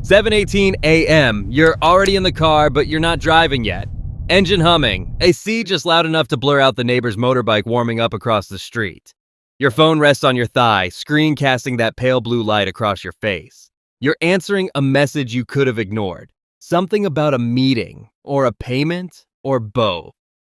7:18 a.m. You're already in the car, but you're not driving yet. Engine humming, AC just loud enough to blur out the neighbor's motorbike warming up across the street. Your phone rests on your thigh, screen casting that pale blue light across your face. You're answering a message you could have ignored. Something about a meeting, or a payment, or both.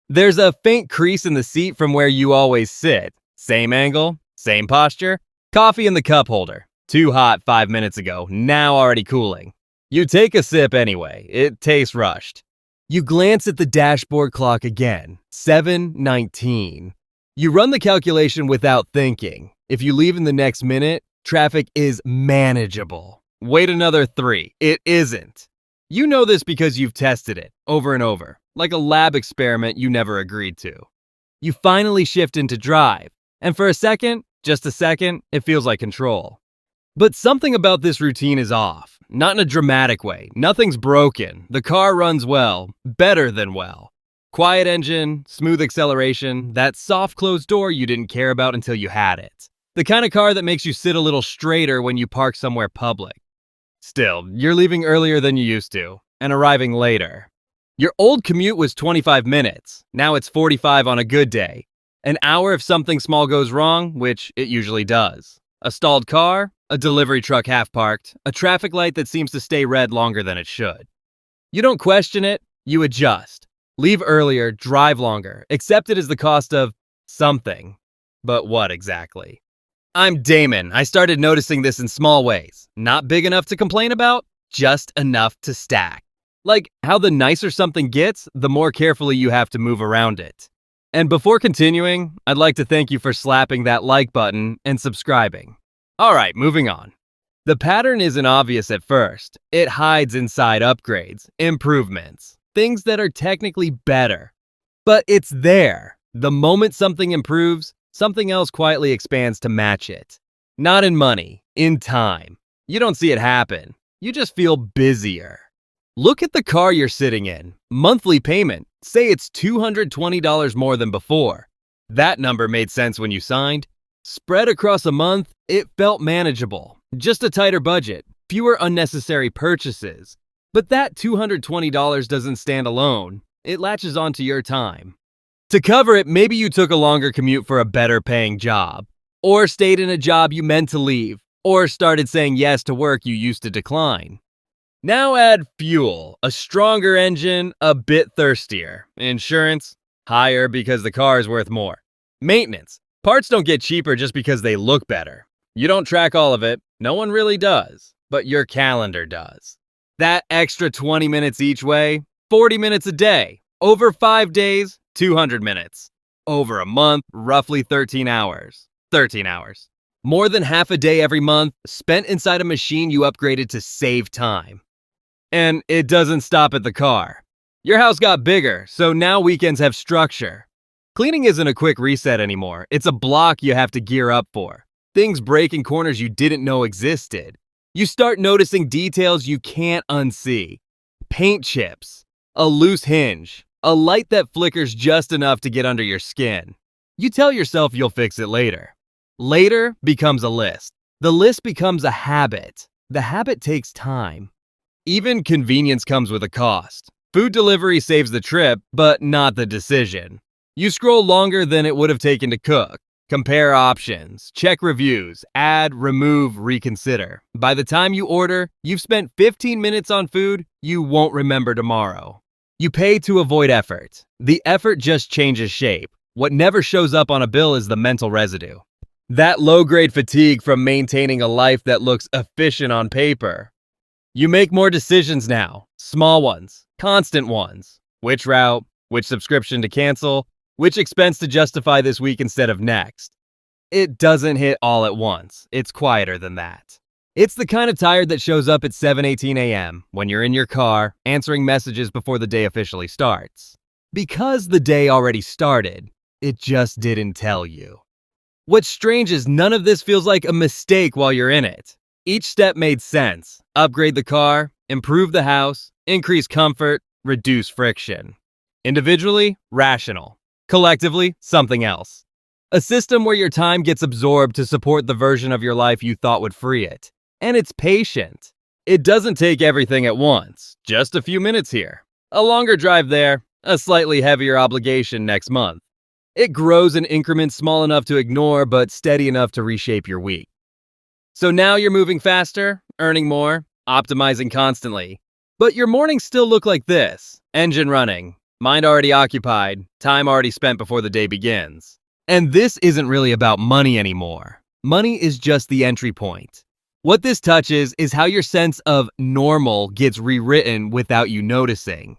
There's a faint crease in the seat from where you always sit. Same angle, same posture. Coffee in the cup holder. Too hot 5 minutes ago, now already cooling. You take a sip anyway, it tastes rushed. You glance at the dashboard clock again, 7:19. You run the calculation without thinking. If you leave in the next minute, traffic is manageable. Wait another 3, it isn't. You know this because you've tested it over and over, like a lab experiment you never agreed to. You finally shift into drive, and for a second, just a second, it feels like control. But something about this routine is off. Not in a dramatic way. Nothing's broken. The car runs well. Better than well. Quiet engine, smooth acceleration, that soft closed door you didn't care about until you had it. The kind of car that makes you sit a little straighter when you park somewhere public. Still, you're leaving earlier than you used to, and arriving later. Your old commute was 25 minutes. Now it's 45 on a good day. An hour if something small goes wrong, which it usually does. A stalled car, a delivery truck half parked, a traffic light that seems to stay red longer than it should. You don't question it, you adjust. Leave earlier, drive longer, accept it as the cost of something. But what exactly? I'm Damon. I started noticing this in small ways. Not big enough to complain about, just enough to stack. Like how the nicer something gets, the more carefully you have to move around it. And before continuing, I'd like to thank you for slapping that like button and subscribing. Alright, moving on. The pattern isn't obvious at first. It hides inside upgrades, improvements, things that are technically better. But it's there. The moment something improves, something else quietly expands to match it. Not in money, in time. You don't see it happen. You just feel busier. Look at the car you're sitting in. Monthly payment. Say it's $220 more than before. That number made sense when you signed. Spread across a month, it felt manageable. Just a tighter budget, fewer unnecessary purchases. But that $220 doesn't stand alone. It latches onto your time. To cover it, maybe you took a longer commute for a better paying job. Or stayed in a job you meant to leave. Or started saying yes to work you used to decline. Now add fuel, a stronger engine, a bit thirstier. Insurance, higher because the car is worth more. Maintenance, parts don't get cheaper just because they look better. You don't track all of it, no one really does, but your calendar does. That extra 20 minutes each way, 40 minutes a day. Over 5 days, 200 minutes. Over a month, roughly 13 hours. 13 hours. More than half a day every month spent inside a machine you upgraded to save time. And it doesn't stop at the car. Your house got bigger, so now weekends have structure. Cleaning isn't a quick reset anymore. It's a block you have to gear up for. Things break in corners you didn't know existed. You start noticing details you can't unsee. Paint chips, a loose hinge, a light that flickers just enough to get under your skin. You tell yourself you'll fix it later. Later becomes a list. The list becomes a habit. The habit takes time. Even convenience comes with a cost. Food delivery saves the trip, but not the decision. You scroll longer than it would have taken to cook. Compare options, check reviews, add, remove, reconsider. By the time you order, you've spent 15 minutes on food you won't remember tomorrow. You pay to avoid effort. The effort just changes shape. What never shows up on a bill is the mental residue. That low-grade fatigue from maintaining a life that looks efficient on paper. You make more decisions now, small ones, constant ones. Which route, which subscription to cancel, which expense to justify this week instead of next. It doesn't hit all at once, it's quieter than that. It's the kind of tired that shows up at 7:18 a.m. when you're in your car, answering messages before the day officially starts. Because the day already started, it just didn't tell you. What's strange is none of this feels like a mistake while you're in it. Each step made sense. Upgrade the car, improve the house, increase comfort, reduce friction. Individually, rational. Collectively, something else. A system where your time gets absorbed to support the version of your life you thought would free it. And it's patient. It doesn't take everything at once, just a few minutes here, a longer drive there, a slightly heavier obligation next month. It grows in increments small enough to ignore but steady enough to reshape your week. So now you're moving faster, earning more, optimizing constantly. But your mornings still look like this: engine running, mind already occupied, time already spent before the day begins. And this isn't really about money anymore. Money is just the entry point. What this touches is how your sense of normal gets rewritten without you noticing.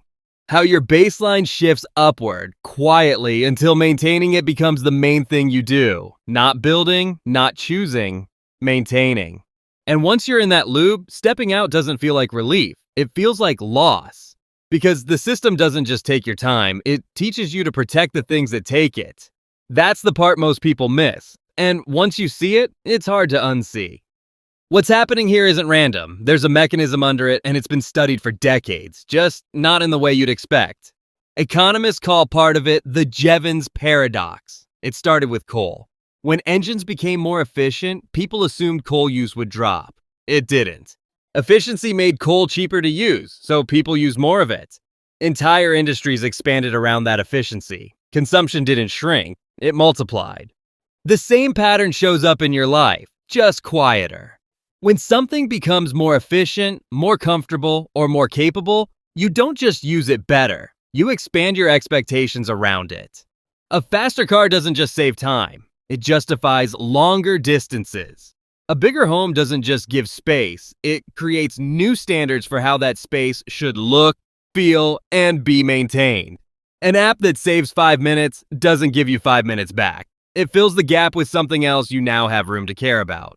How your baseline shifts upward quietly until maintaining it becomes the main thing you do. Not building, not choosing, maintaining. And once you're in that loop, stepping out doesn't feel like relief. It feels like loss. Because the system doesn't just take your time, it teaches you to protect the things that take it. That's the part most people miss. And once you see it, it's hard to unsee. What's happening here isn't random. There's a mechanism under it, and it's been studied for decades, just not in the way you'd expect. Economists call part of it the Jevons Paradox. It started with coal. When engines became more efficient, people assumed coal use would drop. It didn't. Efficiency made coal cheaper to use, so people used more of it. Entire industries expanded around that efficiency. Consumption didn't shrink, it multiplied. The same pattern shows up in your life, just quieter. When something becomes more efficient, more comfortable, or more capable, you don't just use it better. You expand your expectations around it. A faster car doesn't just save time. It justifies longer distances. A bigger home doesn't just give space. It creates new standards for how that space should look, feel, and be maintained. An app that saves 5 minutes doesn't give you 5 minutes back. It fills the gap with something else you now have room to care about.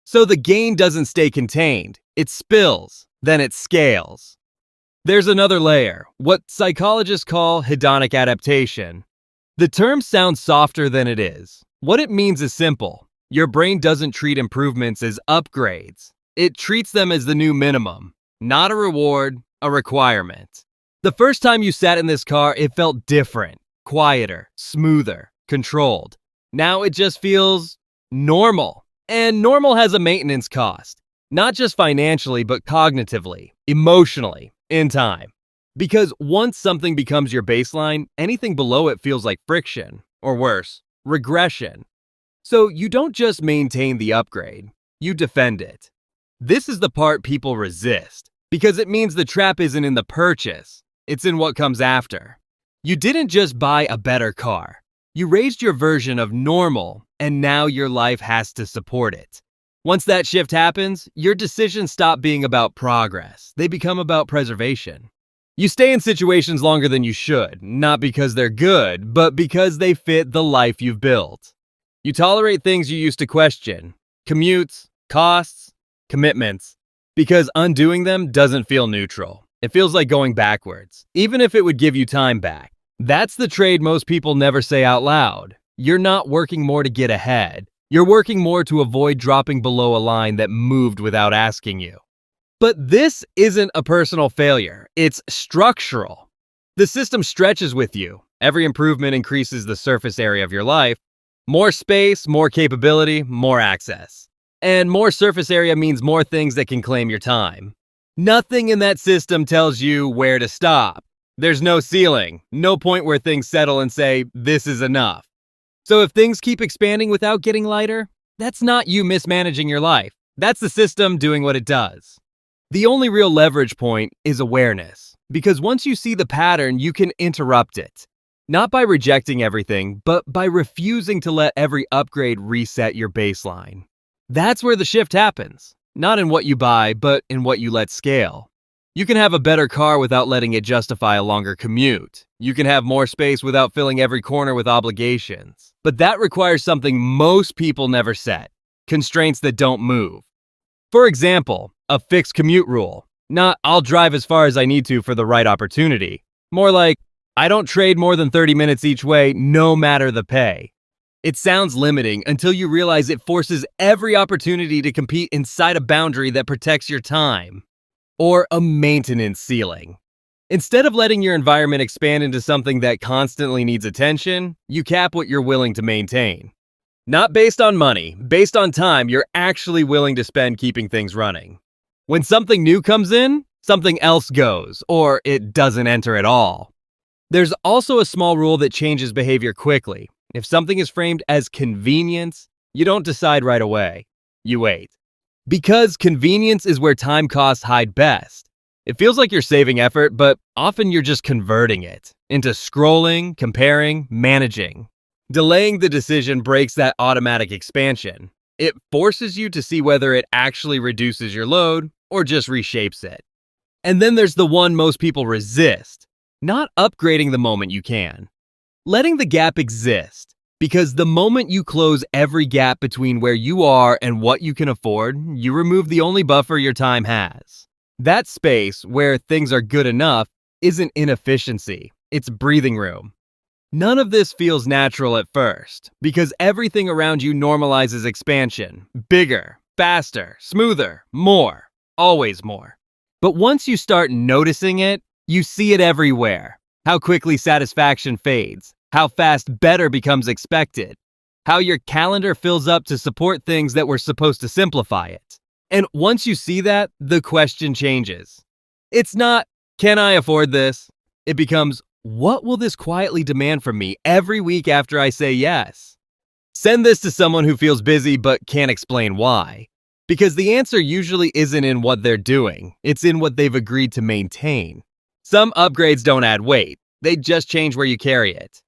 So the gain doesn't stay contained. It spills, then it scales. There's another layer, what psychologists call hedonic adaptation. The term sounds softer than it is. What it means is simple. Your brain doesn't treat improvements as upgrades. It treats them as the new minimum, not a reward, a requirement. The first time you sat in this car, it felt different, quieter, smoother, controlled. Now it just feels normal. And normal has a maintenance cost, not just financially, but cognitively, emotionally, in time. Because once something becomes your baseline, anything below it feels like friction, or worse, regression. So you don't just maintain the upgrade, you defend it. This is the part people resist, because it means the trap isn't in the purchase, it's in what comes after. You didn't just buy a better car. You raised your version of normal, and now your life has to support it. Once that shift happens, your decisions stop being about progress. They become about preservation. You stay in situations longer than you should, not because they're good, but because they fit the life you've built. You tolerate things you used to question, commutes, costs, commitments, because undoing them doesn't feel neutral. It feels like going backwards, even if it would give you time back. That's the trade most people never say out loud. You're not working more to get ahead. You're working more to avoid dropping below a line that moved without asking you. But this isn't a personal failure. It's structural. The system stretches with you. Every improvement increases the surface area of your life. More space, more capability, more access. And more surface area means more things that can claim your time. Nothing in that system tells you where to stop. There's no ceiling, no point where things settle and say, this is enough. So if things keep expanding without getting lighter, that's not you mismanaging your life. That's the system doing what it does. The only real leverage point is awareness, because once you see the pattern, you can interrupt it. Not by rejecting everything, but by refusing to let every upgrade reset your baseline. That's where the shift happens, not in what you buy, but in what you let scale. You can have a better car without letting it justify a longer commute. You can have more space without filling every corner with obligations. But that requires something most people never set: constraints that don't move. For example, a fixed commute rule. Not, I'll drive as far as I need to for the right opportunity. More like, I don't trade more than 30 minutes each way, no matter the pay. It sounds limiting until you realize it forces every opportunity to compete inside a boundary that protects your time. Or a maintenance ceiling. Instead of letting your environment expand into something that constantly needs attention, you cap what you're willing to maintain. Not based on money, based on time you're actually willing to spend keeping things running. When something new comes in, something else goes, or it doesn't enter at all. There's also a small rule that changes behavior quickly. If something is framed as convenience, you don't decide right away. You wait. Because convenience is where time costs hide best. It feels like you're saving effort, but often you're just converting it into scrolling, comparing, managing. Delaying the decision breaks that automatic expansion. It forces you to see whether it actually reduces your load or just reshapes it. And then there's the one most people resist, not upgrading the moment you can. Letting the gap exist, because the moment you close every gap between where you are and what you can afford, you remove the only buffer your time has. That space where things are good enough isn't inefficiency, it's breathing room. None of this feels natural at first, because everything around you normalizes expansion. Bigger, faster, smoother, more, always more. But once you start noticing it, you see it everywhere. How quickly satisfaction fades, how fast better becomes expected, how your calendar fills up to support things that were supposed to simplify it. And once you see that, the question changes. It's not, can I afford this? It becomes, what will this quietly demand from me every week after I say yes? Send this to someone who feels busy but can't explain why. Because the answer usually isn't in what they're doing, it's in what they've agreed to maintain. Some upgrades don't add weight, they just change where you carry it.